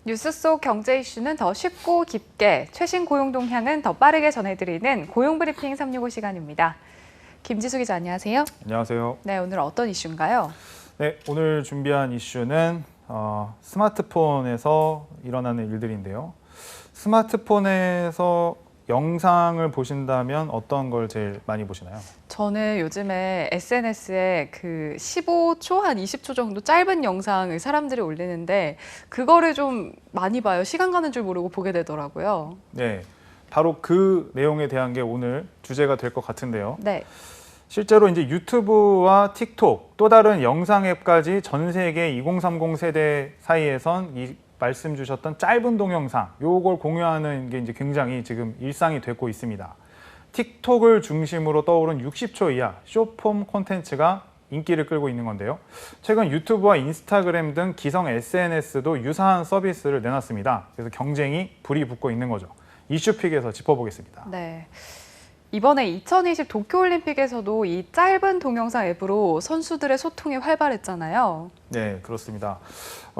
뉴스 속 경제 이슈는 더 쉽고 깊게, 최신 고용 동향은 더 빠르게 전해드리는 고용브리핑 365 시간입니다. 김지수 기자 안녕하세요. 안녕하세요. 네, 오늘 어떤 이슈인가요? 네, 오늘 준비한 이슈는 스마트폰에서 일어나는 일들인데요. 스마트폰에서 영상을 보신다면 어떤 걸 제일 많이 보시나요? 저는 요즘에 SNS에 그 15초, 한 20초 정도 짧은 영상을 사람들이 올리는데 그거를 좀 많이 봐요. 시간 가는 줄 모르고 보게 되더라고요. 네, 바로 그 내용에 대한 게 오늘 주제가 될 것 같은데요. 네. 실제로 이제 유튜브와 틱톡, 또 다른 영상 앱까지 전 세계 2030 세대 사이에선 이 말씀 주셨던 짧은 동영상, 요걸 공유하는 게 이제 굉장히 지금 일상이 되고 있습니다. 틱톡을 중심으로 떠오른 60초 이하 숏폼 콘텐츠가 인기를 끌고 있는 건데요. 최근 유튜브와 인스타그램 등 기성 SNS도 유사한 서비스를 내놨습니다. 그래서 경쟁이 불이 붙고 있는 거죠. 이슈픽에서 짚어보겠습니다. 네. 이번에 2020 도쿄올림픽에서도 이 짧은 동영상 앱으로 선수들의 소통이 활발했잖아요. 네, 그렇습니다.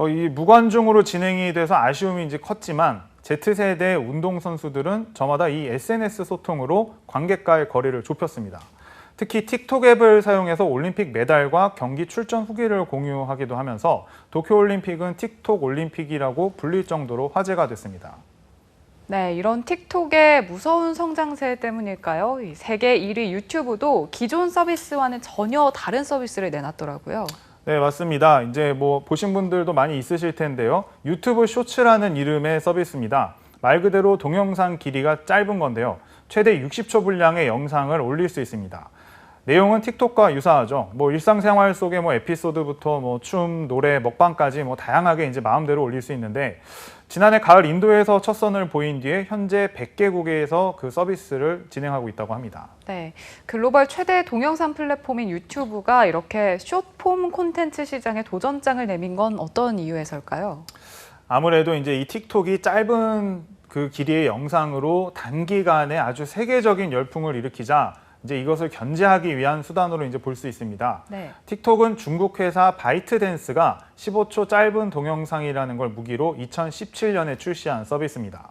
이 무관중으로 진행이 돼서 아쉬움이 이제 컸지만 Z세대 운동선수들은 저마다 이 SNS 소통으로 관객과의 거리를 좁혔습니다. 특히 틱톡 앱을 사용해서 올림픽 메달과 경기 출전 후기를 공유하기도 하면서 도쿄올림픽은 틱톡 올림픽이라고 불릴 정도로 화제가 됐습니다. 네, 이런 틱톡의 무서운 성장세 때문일까요? 이 세계 1위 유튜브도 기존 서비스와는 전혀 다른 서비스를 내놨더라고요. 네, 맞습니다. 이제 뭐 보신 분들도 많이 있으실 텐데요. 유튜브 쇼츠라는 이름의 서비스입니다. 말 그대로 동영상 길이가 짧은 건데요. 최대 60초 분량의 영상을 올릴 수 있습니다. 내용은 틱톡과 유사하죠. 뭐 일상생활 속의 뭐 에피소드부터 뭐 춤, 노래, 먹방까지 뭐 다양하게 이제 마음대로 올릴 수 있는데 지난해 가을 인도에서 첫 선을 보인 뒤에 현재 100개국에서 그 서비스를 진행하고 있다고 합니다. 네, 글로벌 최대 동영상 플랫폼인 유튜브가 이렇게 숏폼 콘텐츠 시장에 도전장을 내민 건 어떤 이유에서일까요? 아무래도 이제 이 틱톡이 짧은 그 길이의 영상으로 단기간에 아주 세계적인 열풍을 일으키자 이제 이것을 견제하기 위한 수단으로 이제 볼 수 있습니다. 네. 틱톡은 중국 회사 바이트댄스가 15초 짧은 동영상이라는 걸 무기로 2017년에 출시한 서비스입니다.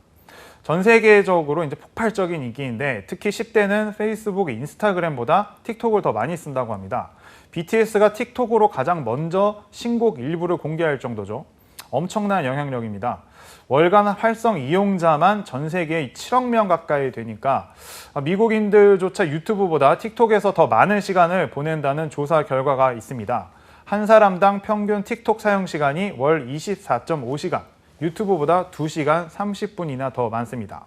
전 세계적으로 이제 폭발적인 인기인데 특히 10대는 페이스북, 인스타그램보다 틱톡을 더 많이 쓴다고 합니다. BTS가 틱톡으로 가장 먼저 신곡 일부를 공개할 정도죠. 엄청난 영향력입니다. 월간 활성 이용자만 전 세계에 7억 명 가까이 되니까 미국인들조차 유튜브보다 틱톡에서 더 많은 시간을 보낸다는 조사 결과가 있습니다. 한 사람당 평균 틱톡 사용 시간이 월 24.5시간, 유튜브보다 2시간 30분이나 더 많습니다.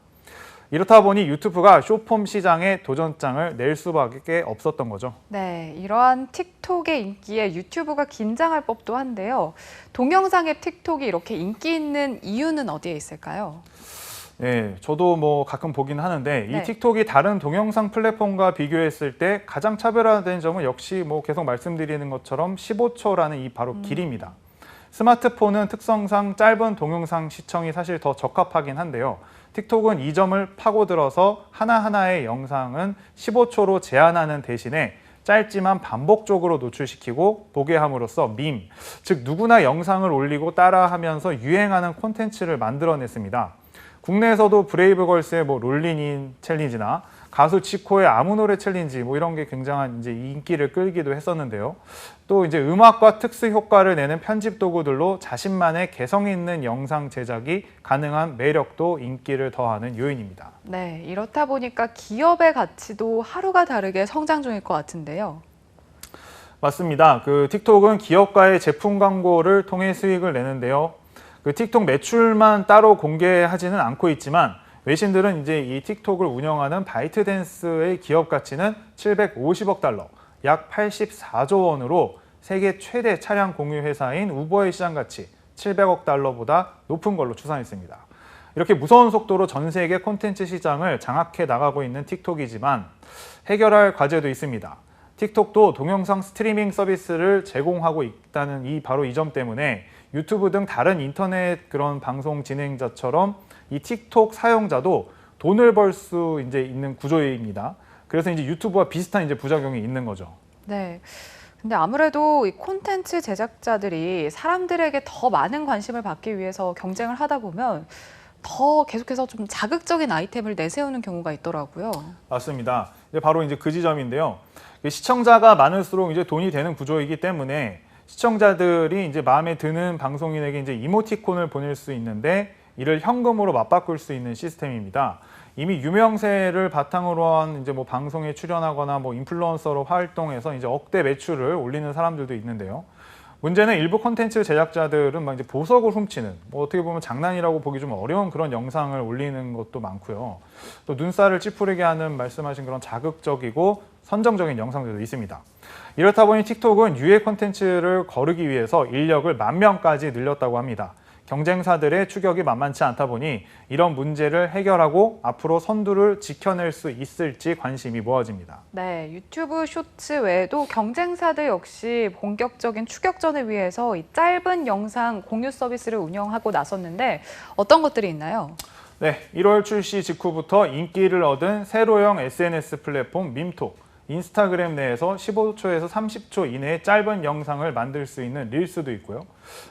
이렇다 보니 유튜브가 숏폼 시장에 도전장을 낼 수밖에 없었던 거죠. 네, 이러한 틱톡의 인기에 유튜브가 긴장할 법도 한데요. 동영상 앱 틱톡이 이렇게 인기 있는 이유는 어디에 있을까요? 네, 저도 뭐 가끔 보긴 하는데 네. 이 틱톡이 다른 동영상 플랫폼과 비교했을 때 가장 차별화된 점은 역시 뭐 계속 말씀드리는 것처럼 15초라는 이 바로 길이입니다. 스마트폰은 특성상 짧은 동영상 시청이 사실 더 적합하긴 한데요. 틱톡은 이 점을 파고들어서 하나하나의 영상은 15초로 제한하는 대신에 짧지만 반복적으로 노출시키고 보게 함으로써 밈, 즉 누구나 영상을 올리고 따라하면서 유행하는 콘텐츠를 만들어냈습니다. 국내에서도 브레이브걸스의 뭐 롤린인 챌린지나 가수 지코의 아무 노래 챌린지 뭐 이런 게 굉장한 이제 인기를 끌기도 했었는데요. 또 이제 음악과 특수 효과를 내는 편집 도구들로 자신만의 개성 있는 영상 제작이 가능한 매력도 인기를 더하는 요인입니다. 네, 이렇다 보니까 기업의 가치도 하루가 다르게 성장 중일 것 같은데요. 맞습니다. 그 틱톡은 기업과의 제품 광고를 통해 수익을 내는데요. 그 틱톡 매출만 따로 공개하지는 않고 있지만 외신들은 이제 이 틱톡을 운영하는 바이트댄스의 기업 가치는 750억 달러, 약 84조 원으로 세계 최대 차량 공유 회사인 우버의 시장 가치 700억 달러보다 높은 걸로 추산했습니다. 이렇게 무서운 속도로 전 세계 콘텐츠 시장을 장악해 나가고 있는 틱톡이지만 해결할 과제도 있습니다. 틱톡도 동영상 스트리밍 서비스를 제공하고 있다는 바로 이 점 때문에 유튜브 등 다른 인터넷 그런 방송 진행자처럼 이 틱톡 사용자도 돈을 벌 수 이제 있는 구조입니다. 그래서 이제 유튜브와 비슷한 이제 부작용이 있는 거죠. 네. 근데 아무래도 이 콘텐츠 제작자들이 사람들에게 더 많은 관심을 받기 위해서 경쟁을 하다 보면 더 계속해서 좀 자극적인 아이템을 내세우는 경우가 있더라고요. 맞습니다. 바로 이제 그 지점인데요. 시청자가 많을수록 이제 돈이 되는 구조이기 때문에 시청자들이 이제 마음에 드는 방송인에게 이제 이모티콘을 보낼 수 있는데 이를 현금으로 맞바꿀 수 있는 시스템입니다. 이미 유명세를 바탕으로 한 이제 뭐 방송에 출연하거나 뭐 인플루언서로 활동해서 이제 억대 매출을 올리는 사람들도 있는데요. 문제는 일부 콘텐츠 제작자들은 막 이제 보석을 훔치는, 뭐 어떻게 보면 장난이라고 보기 좀 어려운 그런 영상을 올리는 것도 많고요. 또 눈살을 찌푸리게 하는 말씀하신 그런 자극적이고 선정적인 영상들도 있습니다. 이렇다 보니 틱톡은 유해 콘텐츠를 거르기 위해서 인력을 10,000명까지 늘렸다고 합니다. 경쟁사들의 추격이 만만치 않다 보니 이런 문제를 해결하고 앞으로 선두를 지켜낼 수 있을지 관심이 모아집니다. 네, 유튜브 쇼츠 외에도 경쟁사들 역시 본격적인 추격전을 위해서 이 짧은 영상 공유 서비스를 운영하고 나섰는데 어떤 것들이 있나요? 네, 1월 출시 직후부터 인기를 얻은 세로형 SNS 플랫폼 밈톡. 인스타그램 내에서 15초에서 30초 이내의 짧은 영상을 만들 수 있는 릴스도 있고요.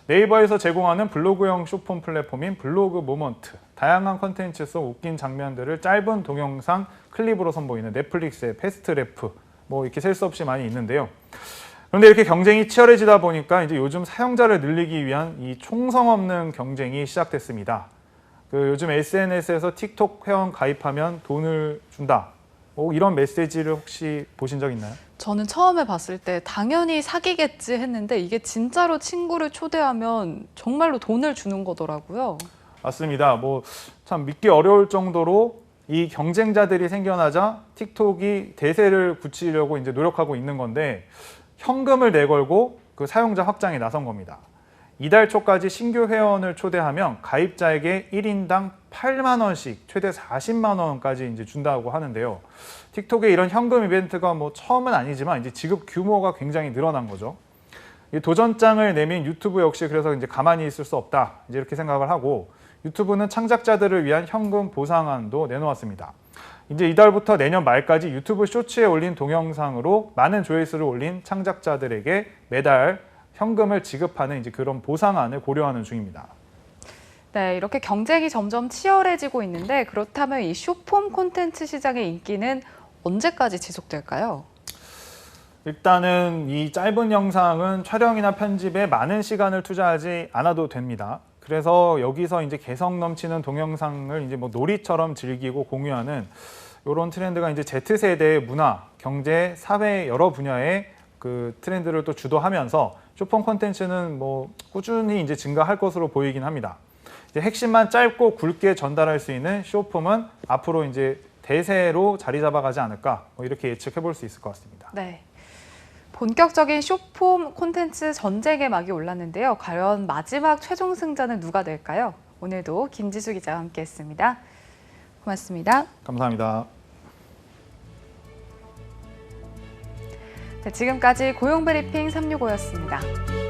네이버에서 제공하는 블로그형 쇼폼 플랫폼인 블로그 모먼트. 다양한 콘텐츠 속 웃긴 장면들을 짧은 동영상 클립으로 선보이는 넷플릭스의 패스트래프. 뭐 이렇게 셀 수 없이 많이 있는데요. 그런데 이렇게 경쟁이 치열해지다 보니까 이제 요즘 사용자를 늘리기 위한 이 총성 없는 경쟁이 시작됐습니다. 요즘 SNS에서 틱톡 회원 가입하면 돈을 준다. 이런 메시지를 혹시 보신 적 있나요? 저는 처음에 봤을 때 당연히 사기겠지 했는데 이게 진짜로 친구를 초대하면 정말로 돈을 주는 거더라고요. 맞습니다. 참 믿기 어려울 정도로 이 경쟁자들이 생겨나자 틱톡이 대세를 굳히려고 이제 노력하고 있는 건데 현금을 내걸고 그 사용자 확장에 나선 겁니다. 이달 초까지 신규 회원을 초대하면 가입자에게 1인당 8만 원씩 최대 40만 원까지 이제 준다고 하는데요. 틱톡의 이런 현금 이벤트가 처음은 아니지만 이제 지급 규모가 굉장히 늘어난 거죠. 이 도전장을 내민 유튜브 역시 그래서 이제 가만히 있을 수 없다 이제 이렇게 생각을 하고 유튜브는 창작자들을 위한 현금 보상안도 내놓았습니다. 이제 이달부터 내년 말까지 유튜브 쇼츠에 올린 동영상으로 많은 조회수를 올린 창작자들에게 매달 현금을 지급하는 이제 그런 보상안을 고려하는 중입니다. 네, 이렇게 경쟁이 점점 치열해지고 있는데 그렇다면 이 숏폼 콘텐츠 시장의 인기는 언제까지 지속될까요? 일단은 이 짧은 영상은 촬영이나 편집에 많은 시간을 투자하지 않아도 됩니다. 그래서 여기서 이제 개성 넘치는 동영상을 이제 놀이처럼 즐기고 공유하는 이런 트렌드가 이제 Z세대의 문화, 경제, 사회 여러 분야의 그 트렌드를 또 주도하면서 숏폼 콘텐츠는 꾸준히 이제 증가할 것으로 보이긴 합니다. 이제 핵심만 짧고 굵게 전달할 수 있는 숏폼은 앞으로 이제 대세로 자리 잡아가지 않을까 이렇게 예측해 볼 수 있을 것 같습니다. 네. 본격적인 숏폼 콘텐츠 전쟁의 막이 올랐는데요. 과연 마지막 최종 승자는 누가 될까요? 오늘도 김지수 기자와 함께했습니다. 고맙습니다. 감사합니다. 네, 지금까지 고용브리핑 365였습니다.